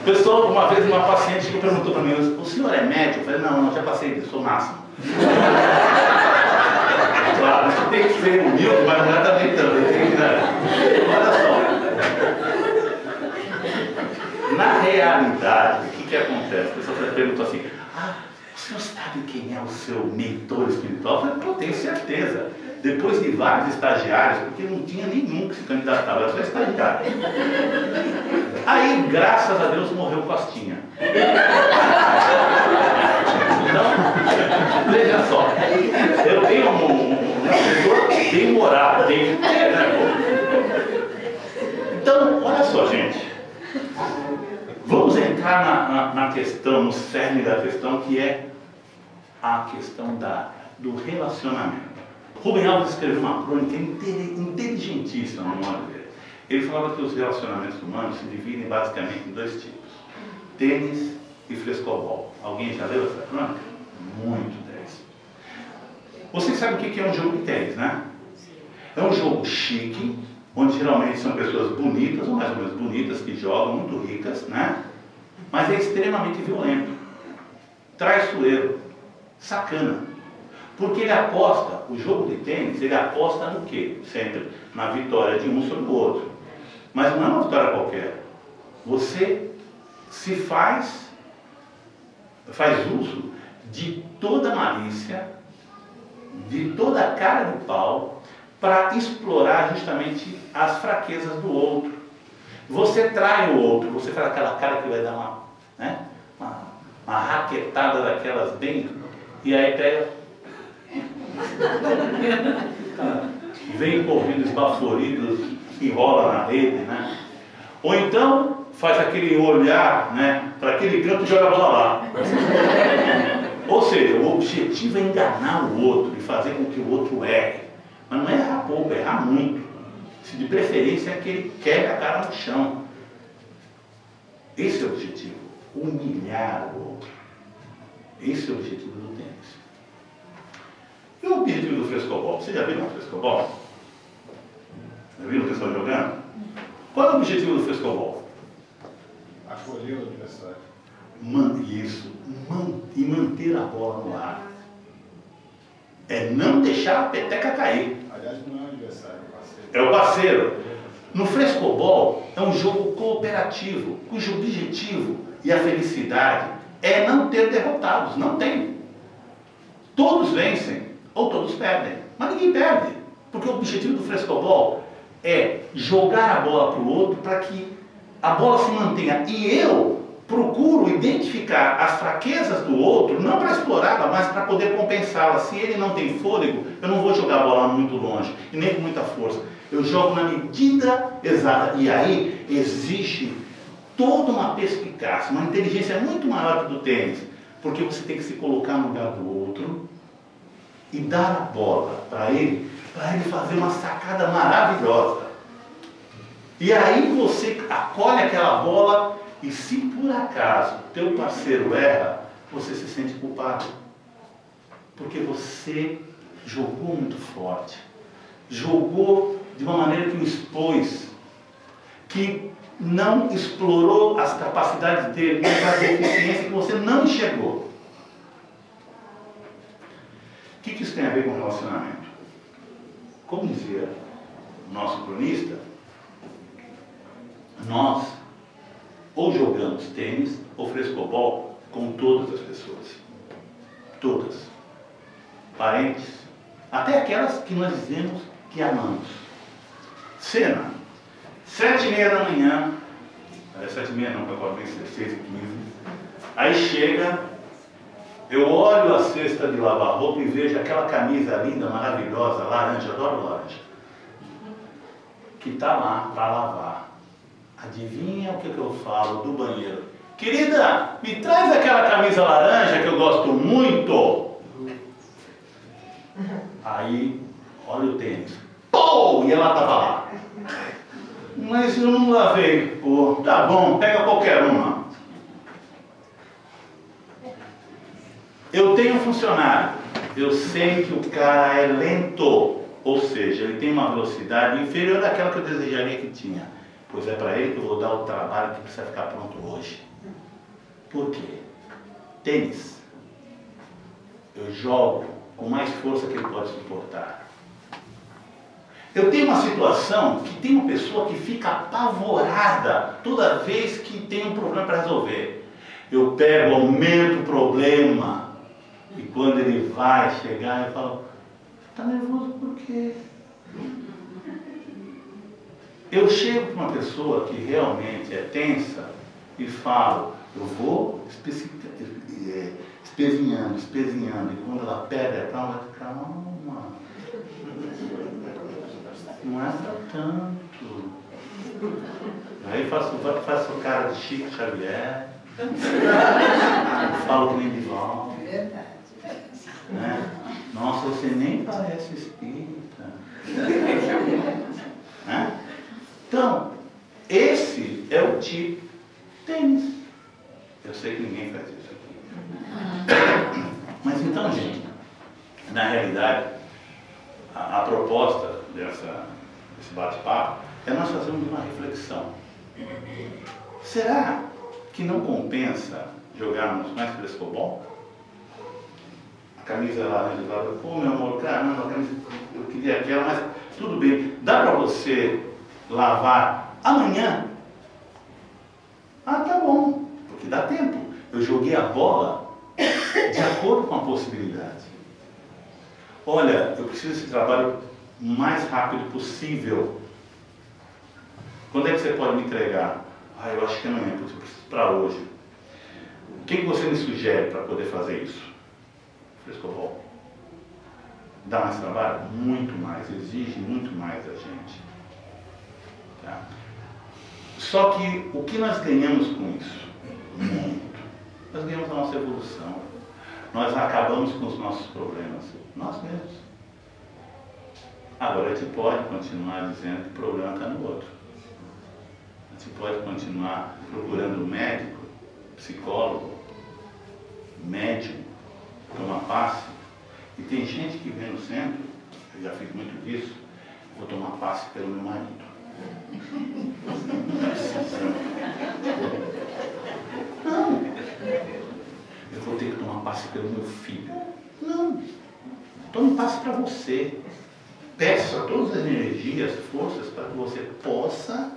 Pessoal, uma vez uma paciente que perguntou para mim, o senhor é médico? Eu falei, não, já passei disso, sou máximo. Claro, você tem que ser humilde, mas não é também, né? Olha só. Na realidade, o que acontece? A pessoa perguntou assim, o senhor sabe quem é o seu mentor espiritual? Eu falei, pô, tenho certeza. Depois de vários estagiários, porque não tinha nenhum que se candidatava, era só estagiário. Aí, graças a Deus, morreu Costinha. Então, veja só, eu tenho uma pessoa que tem moral, tem que ter, né? Então, olha só, gente. Vamos entrar na questão, no cerne da questão, que é a questão do relacionamento. Rubem Alves escreveu uma crônica inteligentíssima, no modo dele. Ele falava que os relacionamentos humanos se dividem basicamente em dois tipos: tênis e frescobol. Alguém já leu essa crônica? Muito 10. Vocês sabem o que é um jogo de tênis, né? É um jogo chique, onde geralmente são pessoas bonitas, ou mais ou menos bonitas, que jogam, muito ricas, né? Mas é extremamente violento, traiçoeiro, sacana. Porque ele aposta, o jogo de tênis, ele aposta no quê? Sempre na vitória de um sobre o outro. Mas não é uma vitória qualquer. Você se faz uso de toda a malícia, de toda a cara de pau, para explorar justamente as fraquezas do outro. Você trai o outro, você faz aquela cara que vai dar uma raquetada daquelas bem, e aí pega, vem correndo esbaforido, se enrola na rede, né? Ou então faz aquele olhar, né, para aquele canto e joga a bola lá. Ou seja, o objetivo é enganar o outro e fazer com que o outro erre. Mas não é errar pouco, é errar muito. Se de preferência é que ele quebre a cara no chão. Esse é o objetivo, humilhar o outro. Esse é o objetivo do tênis. E o objetivo do frescobol? Você já viu um frescobol? Já viram o pessoal jogando? Qual é o objetivo do frescobol? Acolher o adversário. E manter a bola no ar. É não deixar a peteca cair. Aliás, não é o adversário, é o parceiro. É o parceiro. No frescobol é um jogo cooperativo, cujo objetivo e a felicidade é não ter derrotados. Não tem. Todos vencem ou todos perdem. Mas ninguém perde. Porque o objetivo do frescobol é jogar a bola para o outro para que a bola se mantenha. E eu procuro identificar as fraquezas do outro, não para explorá-la, mas para poder compensá-la. Se ele não tem fôlego, eu não vou jogar a bola muito longe e nem com muita força. Eu jogo na medida exata. E aí existe toda uma perspicácia, uma inteligência muito maior que do tênis, porque você tem que se colocar no lugar do outro e dar a bola para ele fazer uma sacada maravilhosa. E aí você acolhe aquela bola e, se por acaso teu parceiro erra, você se sente culpado. Porque você jogou muito forte. Jogou de uma maneira que o expôs, que não explorou as capacidades dele, as deficiências que você não enxergou. O que isso tem a ver com relacionamento? Como dizia o nosso cronista, nós ou jogamos tênis ou frescobol com todas as pessoas. Todas. Parentes, até aquelas que nós dizemos que amamos. Cena, 7h30 da manhã, 7h30 não, para 6h15. Aí chega, eu olho a cesta de lavar roupa e vejo aquela camisa linda, maravilhosa, laranja, adoro laranja, que está lá para lavar. Adivinha o que eu falo do banheiro? Querida, me traz aquela camisa laranja que eu gosto muito. Aí, olha o tênis. Pô! E ela estava lá. Mas eu não lavei. Pô, tá bom, pega qualquer uma. Eu tenho um funcionário. Eu sei que o cara é lento. Ou seja, ele tem uma velocidade inferior àquela que eu desejaria que tinha. Pois é para ele que eu vou dar o trabalho que precisa ficar pronto hoje. Por quê? Tênis. Eu jogo com mais força que ele pode suportar. Eu tenho uma situação que tem uma pessoa que fica apavorada toda vez que tem um problema para resolver. Eu pego, aumento o problema. E quando ele vai chegar, eu falo, está nervoso por quê? Eu chego para uma pessoa que realmente é tensa e falo, eu vou espezinhando, e quando ela pega, calma, não é pra tanto. Aí faço o cara de Chico Xavier, falo que nem Divaldo. Né? Nossa, você nem parece espírita. Né? Então, esse é o tipo tênis. Eu sei que ninguém faz isso aqui. Mas então, gente, na realidade, a proposta desse bate-papo é nós fazermos uma reflexão. Será que não compensa jogarmos mais frescobol? A camisa laranja, pô, meu amor, caramba, a camisa, eu queria aquela, mas tudo bem. Dá para você lavar amanhã? Ah, tá bom, porque dá tempo. Eu joguei a bola de acordo com a possibilidade. Olha, eu preciso desse trabalho o mais rápido possível. Quando é que você pode me entregar? Ah, eu acho que amanhã, porque eu preciso para hoje. O que você me sugere para poder fazer isso? Frescobol. Dá mais trabalho? Muito mais, exige muito mais da gente. Tá? Só que o que nós ganhamos com isso? Muito. Nós ganhamos a nossa evolução. Nós acabamos com os nossos problemas. Nós mesmos. Agora a gente pode continuar dizendo que o problema está no outro. A gente pode continuar procurando médico, psicólogo, médium, tomar passe. E tem gente que vem no centro, eu já fiz muito disso, vou tomar passe pelo meu marido. Não. Eu vou ter que tomar passe pelo meu filho. Não. Tome passe para você. Peça todas as energias, forças para que você possa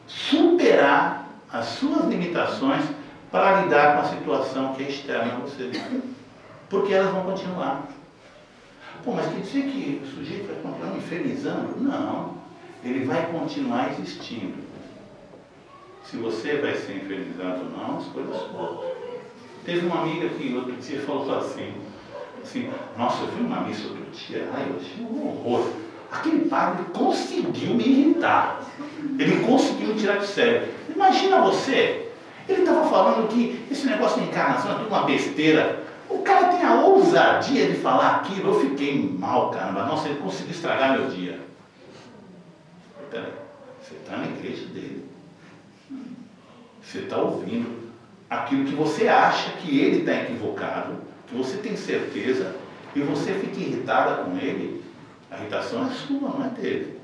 superar as suas limitações para lidar com a situação que é externa a você. Porque elas vão continuar. Pô, mas quer dizer que o sujeito vai continuar infernizando? Não. Ele vai continuar existindo. Se você vai ser infernizado ou não, as coisas suas. Teve uma amiga que outro dia falou assim, nossa, eu vi uma missa outro dia, ai, eu achei um horror. Aquele padre conseguiu me irritar. Ele conseguiu me tirar de sério. Imagina você, ele estava falando que esse negócio de encarnação é tudo uma besteira. O cara tem a ousadia de falar aquilo, eu fiquei mal, caramba. Nossa, ele conseguiu estragar meu dia. Peraí, você está na igreja dele. Você está ouvindo aquilo que você acha que ele está equivocado, que você tem certeza, e você fica irritada com ele. A irritação é sua, não é dele.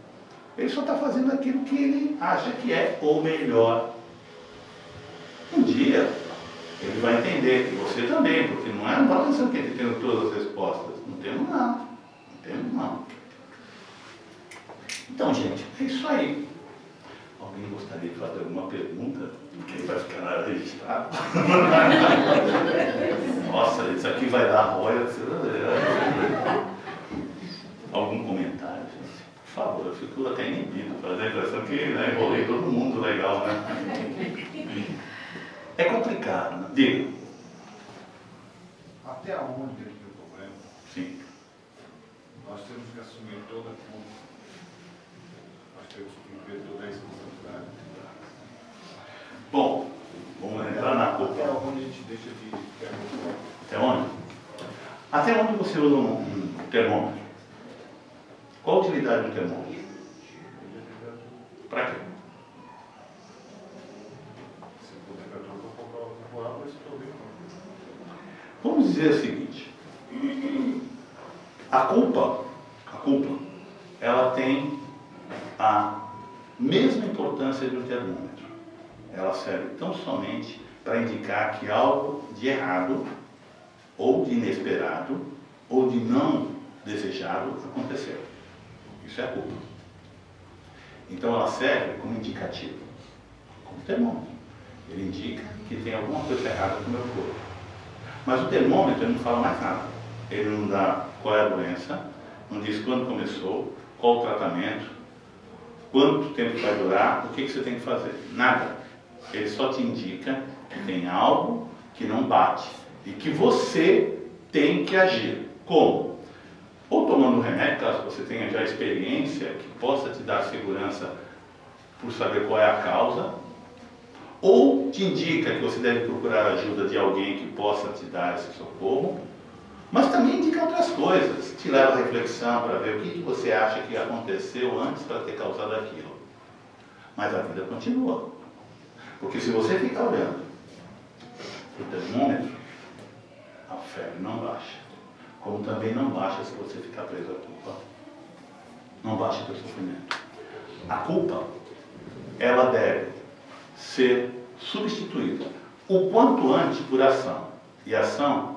Ele só está fazendo aquilo que ele acha que é o melhor. Um dia, ele vai entender, e você também, porque não está pensando que ele tem todas as respostas. Não temos não. Não temos não. Então, gente, é isso aí. Alguém Alguém gostaria de fazer alguma pergunta? Quem vai ficar na registrado? Nossa, isso aqui vai dar royalties. Algum comentário, gente? Por favor, eu fico até inibido, para dar a impressão que enrolei todo mundo legal, né? É complicado, né? Diga. Até onde aqui o problema? Sim. Nós temos que assumir toda a culpa. Nós temos que ver toda a responsabilidade. Bom, vamos entrar na culpa. Até onde a gente deixa de ter a culpa? Até onde? Até onde você usa um termômetro? Qual a utilidade de um termômetro? Para quê? Se for temperatura corporal, vai se problema. Vamos dizer o seguinte. A culpa, ela tem a mesma importância de um termômetro. Ela serve tão somente para indicar que algo de errado, ou de inesperado, ou de não desejado aconteceu. Isso é a culpa. Então ela serve como indicativo, como termômetro. Ele indica que tem alguma coisa errada com o meu corpo. Mas o termômetro ele não fala mais nada. Ele não dá qual é a doença, não diz quando começou, qual o tratamento, quanto tempo vai durar, o que você tem que fazer. Nada. Ele só te indica que tem algo que não bate e que você tem que agir. Como? Ou tomando um remédio, caso você tenha já experiência, que possa te dar segurança por saber qual é a causa, ou te indica que você deve procurar a ajuda de alguém que possa te dar esse socorro, mas também indica outras coisas, te leva à reflexão para ver o que você acha que aconteceu antes para ter causado aquilo. Mas a vida continua. Porque se você ficar olhando o termômetro, a febre não baixa. Como também não baixa se você ficar preso à culpa. Não baixa o teu sofrimento. A culpa, ela deve ser substituída o quanto antes por ação. E ação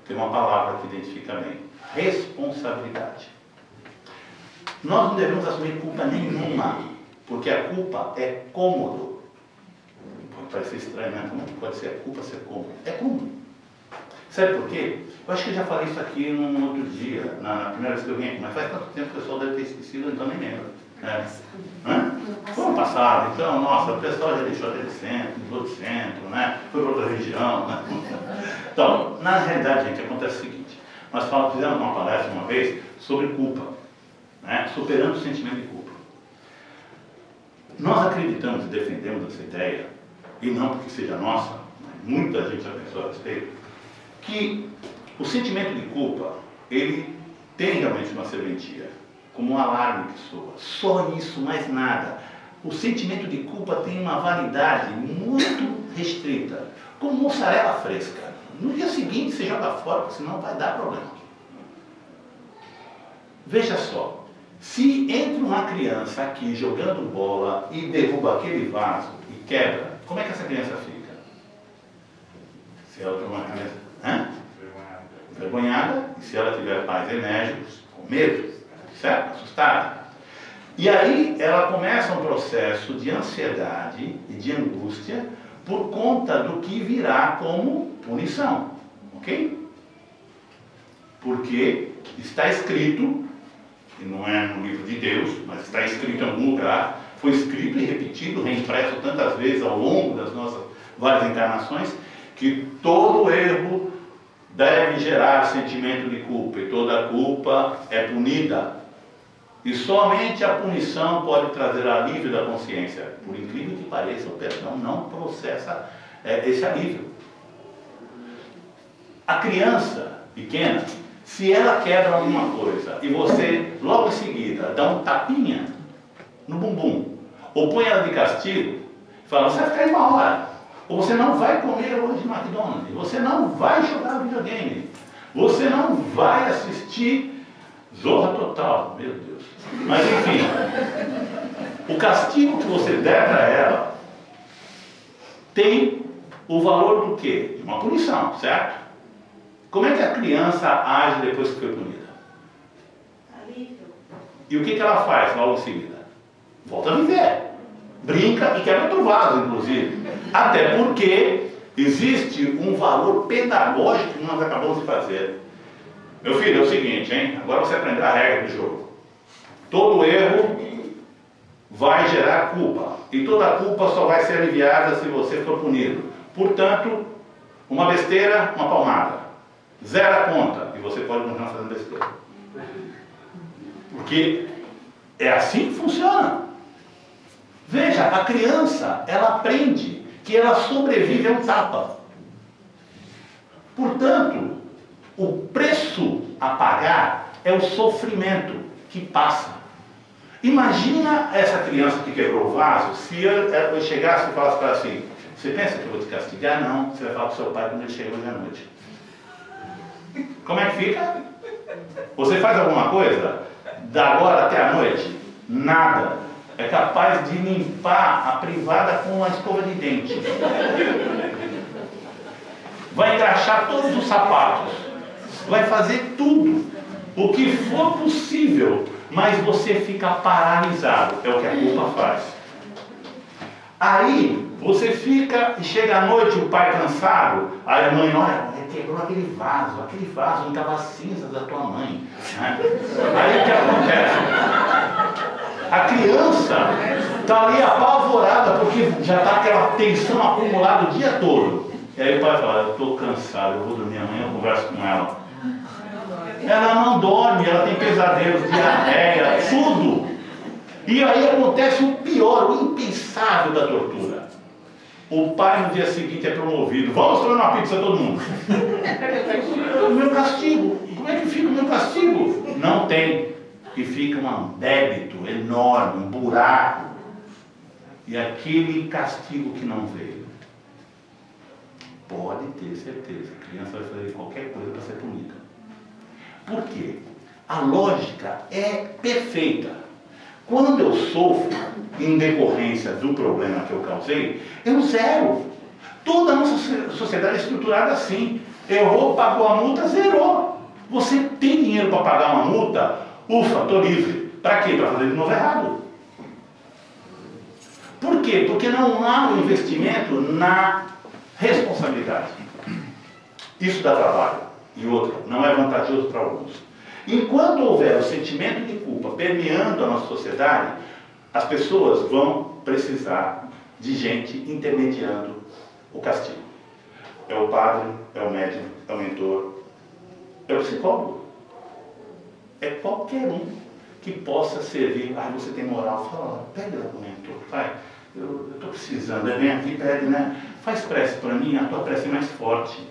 tem uma palavra que identifica bem: responsabilidade. Nós não devemos assumir culpa nenhuma, porque a culpa é cômodo. Pode parecer estranho, né? Como pode ser a culpa ser cômodo? É cômodo. Sabe por quê? Eu acho que eu já falei isso aqui num outro dia, na primeira vez que eu vim aqui, mas faz tanto tempo que o pessoal deve ter esquecido, então nem lembro. Foi ano passado, então, nossa, o pessoal já deixou aquele centro, mudou de centro, né? Foi para outra região, né? Então, na realidade, gente, acontece o seguinte: nós fizemos uma palestra uma vez sobre culpa, né? Superando o sentimento de culpa. Nós acreditamos e defendemos essa ideia, e não porque seja nossa, muita gente já pensou a respeito, que o sentimento de culpa, ele tem realmente uma serventia, como um alarme que soa. Só isso, mais nada. O sentimento de culpa tem uma validade muito restrita, como mussarela fresca. No dia seguinte você joga fora, porque senão vai dar problema. Veja só, se entra uma criança aqui jogando bola e derruba aquele vaso e quebra, como é que essa criança fica? Se ela for uma criança envergonhada, e se ela tiver pais enérgicos, com medo, certo? Assustada. E aí ela começa um processo de ansiedade e de angústia por conta do que virá como punição, ok? Porque está escrito, e não é no livro de Deus, mas está escrito em algum lugar, foi escrito e repetido, reimpresso tantas vezes ao longo das nossas várias encarnações, que todo erro deve gerar sentimento de culpa, e toda culpa é punida. E somente a punição pode trazer alívio da consciência. Por incrível que pareça, o perdão não processa esse alívio. A criança pequena, se ela quebra alguma coisa e você, logo em seguida, dá um tapinha no bumbum, ou põe ela de castigo, fala, você vai ficar aí 1 hora. Ou você não vai comer hoje no McDonald's, você não vai jogar videogame, você não vai assistir Zorra Total, meu Deus. Mas enfim, o castigo que você der para ela tem o valor do quê? De uma punição, certo? Como é que a criança age depois que foi punida? E o que ela faz logo em seguida? Volta a viver. brinca e quebra outro vaso, inclusive. Até porque existe um valor pedagógico que nós acabamos de fazer. Meu filho, é o seguinte, hein? Agora você aprendeu a regra do jogo. Todo erro vai gerar culpa. E toda culpa só vai ser aliviada se você for punido. Portanto, uma besteira, uma palmada. Zera a conta e você pode continuar fazendo besteira. Porque é assim que funciona. Veja, a criança, ela aprende que ela sobrevive a um tapa. Portanto, o preço a pagar é o sofrimento que passa. Imagina essa criança que quebrou o vaso, se eu chegasse e falasse para ela assim, você pensa que eu vou te castigar? Não, você vai falar para o seu pai quando ele chega hoje à noite. Como é que fica? Você faz alguma coisa? Da agora até a noite? Nada. É capaz de limpar a privada com uma escova de dente. Vai engraxar todos os sapatos. Vai fazer tudo. O que for possível. Mas você fica paralisado. É o que a culpa faz. Aí, você fica e chega à noite, o pai cansado. Aí a mãe, olha, quebrou aquele vaso não estava cinza da tua mãe. Né? Aí o que acontece? A criança está ali apavorada, porque já está aquela tensão acumulada o dia todo. E aí o pai fala, eu estou cansado, eu vou dormir amanhã, eu converso com ela. Ela não dorme, ela tem pesadelos, diarreia, tudo. E aí acontece o pior, o impensável da tortura. O pai no dia seguinte é promovido. Vamos comer uma pizza todo mundo. O meu castigo. Como é que fica o meu castigo? Não tem. E fica um débito enorme, um buraco. E aquele castigo que não veio. Pode ter certeza. A criança vai fazer qualquer coisa para ser punida. Por quê? A lógica é perfeita. Quando eu sofro em decorrência do problema que eu causei, eu zero. Toda a nossa sociedade é estruturada assim. Errou, pagou a multa, zerou. Você tem dinheiro para pagar uma multa? Ufa, estou livre. Para quê? Para fazer de novo errado. Por quê? Porque não há um investimento na responsabilidade. Isso dá trabalho. E outra, não é vantajoso para alguns. Enquanto houver o sentimento de culpa permeando a nossa sociedade, as pessoas vão precisar de gente intermediando o castigo. É o padre, é o médico, é o mentor, é o psicólogo. É qualquer um que possa servir. Ah, você tem moral, fala, pede lá pro mentor, vai. Eu estou precisando, ele vem aqui, pede, né? Faz prece para mim, a tua prece é mais forte.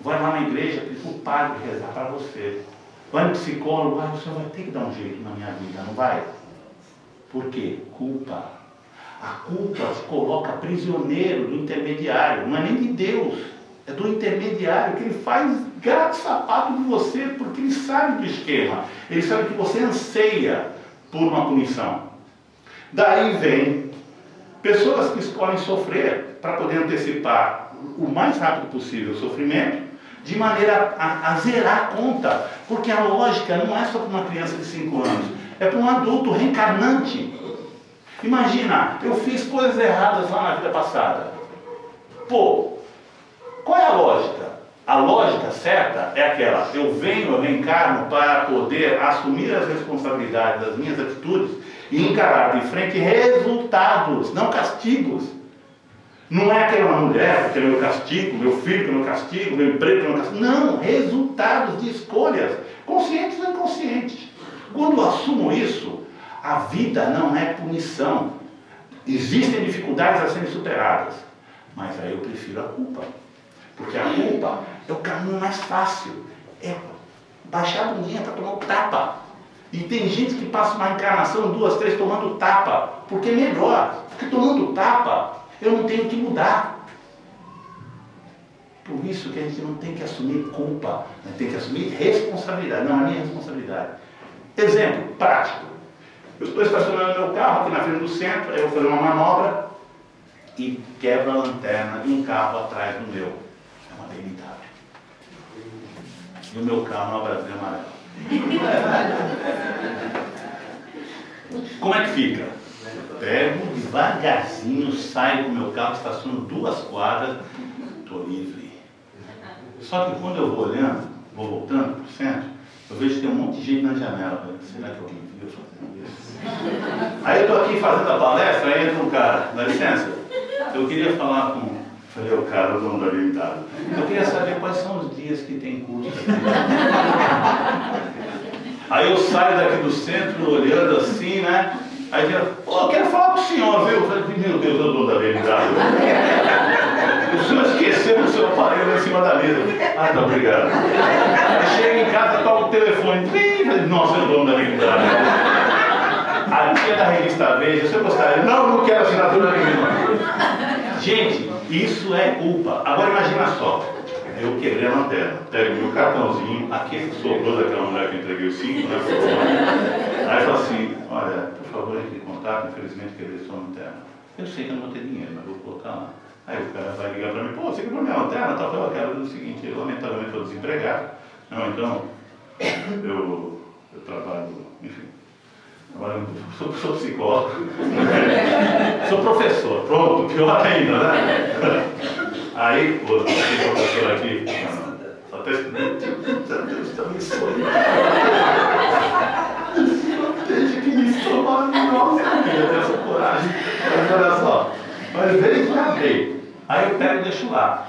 Vai lá na igreja, pede para o padre rezar para você. Vai no psicólogo, o senhor vai ter que dar um jeito na minha vida, não vai? Por quê? Culpa. A culpa te coloca prisioneiro do intermediário, não é nem de Deus, é do intermediário, que ele faz gato sapato de você, porque ele sabe do esquema, ele sabe que você anseia por uma punição. Daí vem pessoas que escolhem sofrer para poder antecipar o mais rápido possível o sofrimento, de maneira a zerar a conta, porque a lógica não é só para uma criança de 5 anos, é para um adulto reencarnante. Imagina, eu fiz coisas erradas lá na vida passada. Pô, qual é a lógica? A lógica certa é aquela, eu reencarno para poder assumir as responsabilidades das minhas atitudes e encarar de frente resultados, não castigos. Não é aquela mulher que é meu castigo, meu filho que é meu castigo, meu emprego que é meu castigo. Não, resultados de escolhas, conscientes ou inconscientes. Quando eu assumo isso, a vida não é punição. Existem dificuldades a serem superadas. Mas aí eu prefiro a culpa. Porque a culpa é o caminho mais fácil. É baixar a bundinha para tomar o tapa. E tem gente que passa uma encarnação, 2, 3, tomando tapa. Porque é melhor. Porque tomando tapa, eu não tenho que mudar. Por isso que a gente não tem que assumir culpa. A gente tem que assumir responsabilidade. Não, é minha responsabilidade. Exemplo prático. Eu estou estacionando meu carro aqui na frente do centro, eu vou fazer uma manobra e quebro a lanterna de um carro atrás do meu. É uma BMW. E o meu carro é uma Brasília amarela. Como é que fica? Pego devagarzinho, saio com o meu carro, estaciono 2 quadras, estou livre. Só que quando eu vou olhando, vou voltando para o centro, eu vejo que tem um monte de gente na janela. Será que alguém viu fazendo isso? Aí eu estou aqui fazendo a palestra, aí entra um cara, dá licença, eu queria falar com... Falei, o cara, o dono da habilidade. Eu queria saber quais são os dias que tem curso aqui. Aí eu saio daqui do centro, olhando assim, né? Aí ele fala, eu quero falar com o senhor, viu? Eu falei, meu Deus, eu dono da habilidade. O senhor esqueceu o seu aparelho em cima da mesa. Ah, tá, obrigado. Aí chega em casa, toca o telefone. Falei, nossa, eu dono da habilidade. A tia da revista Veja, você gostaria? Não, não quero assinatura nenhuma. Gente, isso é culpa. Agora imagina só, eu quebrei a lanterna, peguei meu cartãozinho, aquele que sobrou daquela mulher que eu entreguei os 5, né? Aí fala assim, olha, por favor, entre em contato, infelizmente quebrei sua lanterna. Eu sei que eu não vou ter dinheiro, mas vou colocar lá. Aí o cara vai ligar para mim, pô, você quebrou minha lanterna? Tá, eu quero dizer o seguinte, eu lamentavelmente estou desempregado. Não, então, eu trabalho, enfim. Agora, sou psicólogo, sou professor, pronto, pior ainda, né? Aí, pô, tem professor aqui, só está estudando, Deus também sou. Desde que me sou maravilhosa, eu tenho essa coragem, mas olha só, mas veja bem, aí eu pego e deixo lá.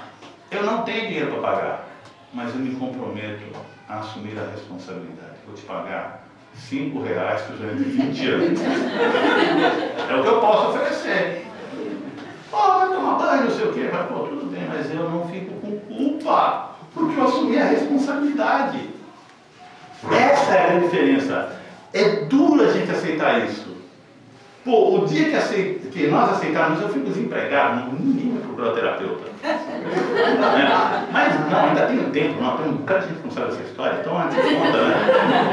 Eu não tenho dinheiro para pagar, mas eu me comprometo a assumir a responsabilidade. Vou te pagar R$5 durante 20 anos. É o que eu posso oferecer. Pô, vai tomar banho, não sei o quê. Mas, pô, tudo bem, mas eu não fico com culpa, porque eu assumi a responsabilidade. Essa é a diferença. É duro a gente aceitar isso. Pô, o dia que nós aceitarmos, eu fico desempregado, ninguém vai procurar terapeuta. Mas não, ainda tem um tempo, não, tem um bocado de gente que não sabe essa história, então antes de conta, né?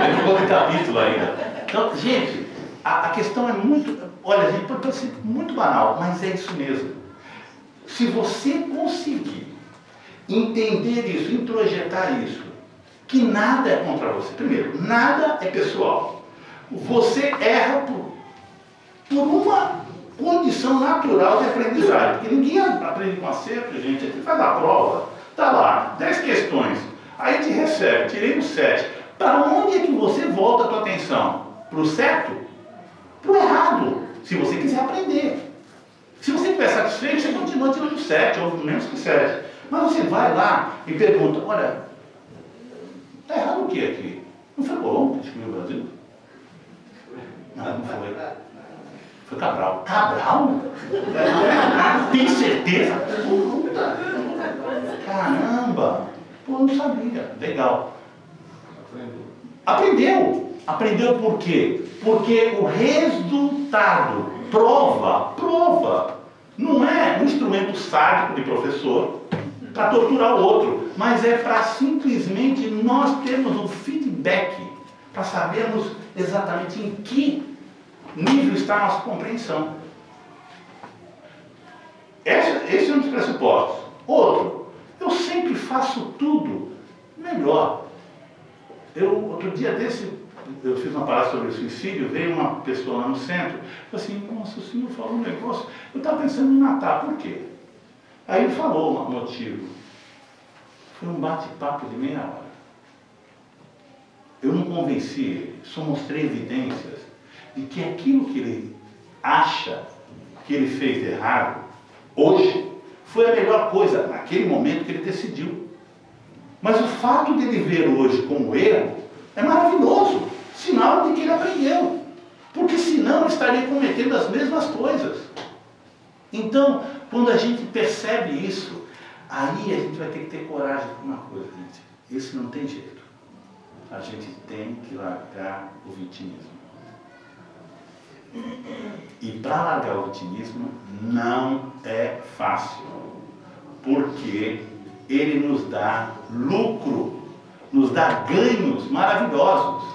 Tem um outro capítulo ainda. Então, gente, a questão é muito, olha, gente, pode ser muito banal, mas é isso mesmo. Se você conseguir entender isso, introjetar isso, que nada é contra você. Primeiro, nada é pessoal. Você erra por uma condição natural de aprendizagem, porque ninguém aprende com acerto, gente. A gente faz a prova, tá lá, 10 questões, aí te recebe, tirei o 7. Para onde é que você volta a tua atenção? Para o certo? Para o errado, se você quiser aprender. Se você estiver satisfeito, você continua tirando 7, ou menos que 7. Mas você vai lá e pergunta, olha, está errado o que aqui? Não foi Colombo que descobriu o Brasil? Não foi. Foi Cabral. Cabral? Tem certeza? Puta! Caramba! Pô, não sabia. Legal. Aprendeu. Aprendeu por quê? Porque o resultado, prova, não é um instrumento sádico de professor para torturar o outro, mas é para simplesmente nós termos um feedback, para sabermos exatamente em que nível está a nossa compreensão. Esse é um dos pressupostos. Outro, eu sempre faço tudo melhor. Outro dia desse, eu fiz uma palestra sobre suicídio, veio uma pessoa lá no centro, falou assim, nossa, o senhor falou um negócio, eu estava pensando em matar, por quê? Aí ele falou o motivo. Foi um bate-papo de meia hora. Eu não convenci ele, só mostrei evidências de que aquilo que ele acha que ele fez de errado, hoje, foi a melhor coisa naquele momento que ele decidiu. Mas o fato de ele ver hoje como erro é maravilhoso, sinal de que ele aprendeu. Porque senão ele estaria cometendo as mesmas coisas. Então, quando a gente percebe isso, aí a gente vai ter que ter coragem de uma coisa, gente. Esse não tem jeito. A gente tem que largar o vitimismo. E para largar o vitimismo não é fácil, porque ele nos dá lucro, nos dá ganhos maravilhosos.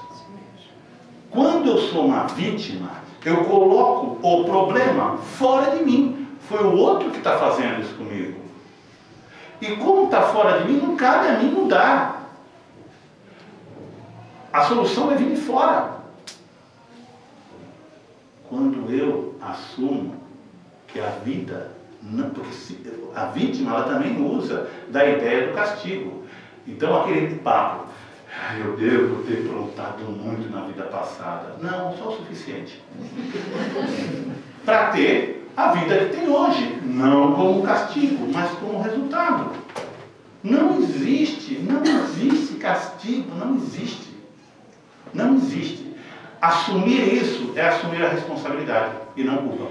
Quando eu sou uma vítima, eu coloco o problema fora de mim. Foi o outro que está fazendo isso comigo. E como está fora de mim, não cabe a mim mudar. A solução é vir de fora. Quando eu assumo que a vida, não, porque a vítima ela também usa da ideia do castigo. Então aquele papo, eu devo ter aprontado muito na vida passada. Não, só o suficiente. Para ter a vida que tem hoje, não como castigo, mas como resultado. Não existe castigo, não existe. Não existe. Assumir isso é assumir a responsabilidade e não culpa.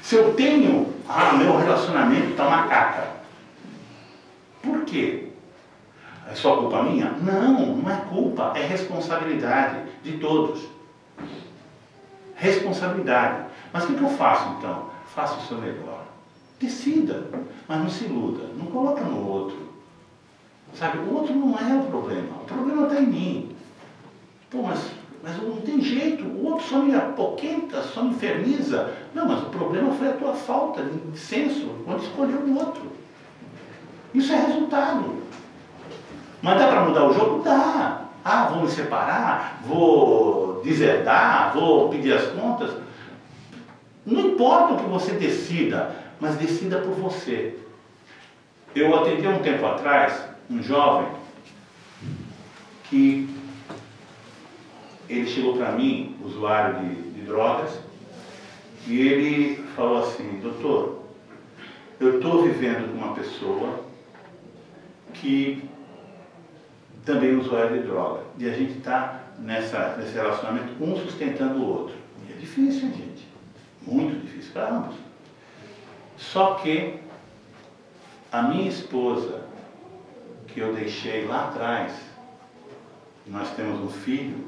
Se eu tenho, meu relacionamento está uma caca. Por quê? É só culpa minha? Não, não é culpa, é responsabilidade de todos. Responsabilidade. Mas o que eu faço então? Faça o seu melhor. Decida, mas não se iluda. Não coloca no outro. Sabe, o outro não é o problema está em mim. Pô, mas não tem jeito, o outro só me apoquenta, só me inferniza. Não, mas o problema foi a tua falta de senso quando escolheu o outro. Isso é resultado. Mas dá para mudar o jogo? Dá. Vou me separar, vou deserdar, vou pedir as contas. Não importa o que você decida, mas decida por você. Eu atendi um tempo atrás um jovem que ele chegou para mim, usuário de drogas, e ele falou assim: doutor, eu estou vivendo com uma pessoa que também é usuário de droga, e a gente está nesse relacionamento, um sustentando o outro. E é difícil, hein, gente? Muito difícil para ambos. Só que a minha esposa, que eu deixei lá atrás, nós temos um filho,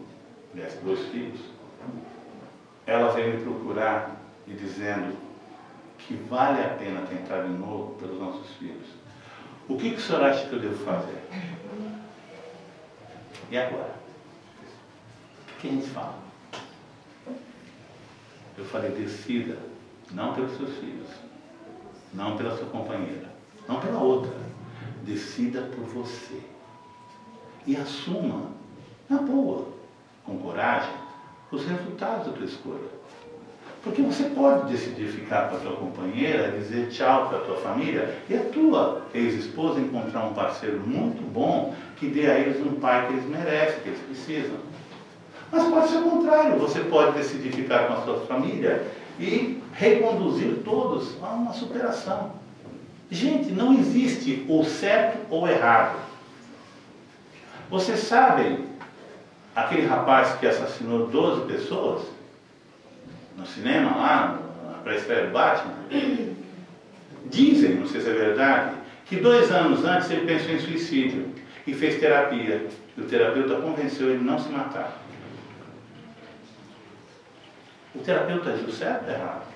aliás, 2 filhos, ela veio me procurar e dizendo que vale a pena tentar de novo pelos nossos filhos. O que o senhor acha que eu devo fazer? E agora? O que a gente fala? Eu falei, decida, não pelos seus filhos, não pela sua companheira, não pela outra. Decida por você. E assuma, na boa, com coragem, os resultados da tua escolha. Porque você pode decidir ficar com a tua companheira, dizer tchau para a tua família, e a tua ex-esposa encontrar um parceiro muito bom que dê a eles um pai que eles merecem, que eles precisam. Mas pode ser o contrário, você pode decidir ficar com a sua família e reconduzir todos a uma superação. Gente, não existe o certo ou errado. Vocês sabem aquele rapaz que assassinou 12 pessoas no cinema, lá, na pré-estreia do Batman? Dizem, não sei se é verdade, que 2 anos antes ele pensou em suicídio e fez terapia. E o terapeuta convenceu ele a não se matar. O terapeuta agiu certo ou errado?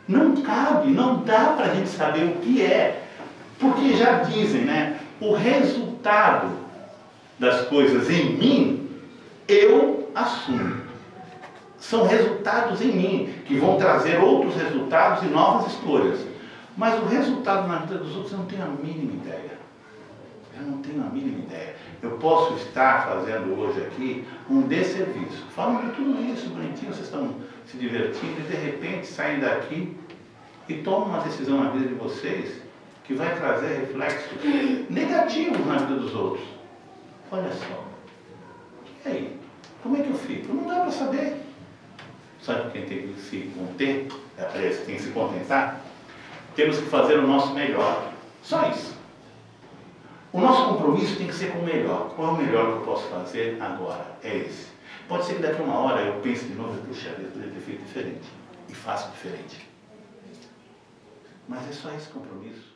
Não cabe, não dá para a gente saber o que é. Porque já dizem, né? O resultado das coisas em mim, eu assumo. São resultados em mim, que vão trazer outros resultados e novas escolhas. Mas o resultado na vida dos outros eu não tenho a mínima ideia. Eu não tenho a mínima ideia. Eu posso estar fazendo hoje aqui um desserviço. Falando de tudo isso, bonitinho, vocês estão se divertindo e de repente saem daqui e tomam uma decisão na vida de vocês que vai trazer reflexos negativos na vida dos outros. Olha só. E aí? Como é que eu fico? Não dá para saber. Sabe quem tem que se conter? Tem que se contentar? Temos que fazer o nosso melhor. Só isso. O nosso compromisso tem que ser com o melhor. Qual é o melhor que eu posso fazer agora? É esse. Pode ser que daqui a uma hora eu pense de novo, puxa, eu poderia ter feito diferente. E faço diferente. Mas é só esse compromisso.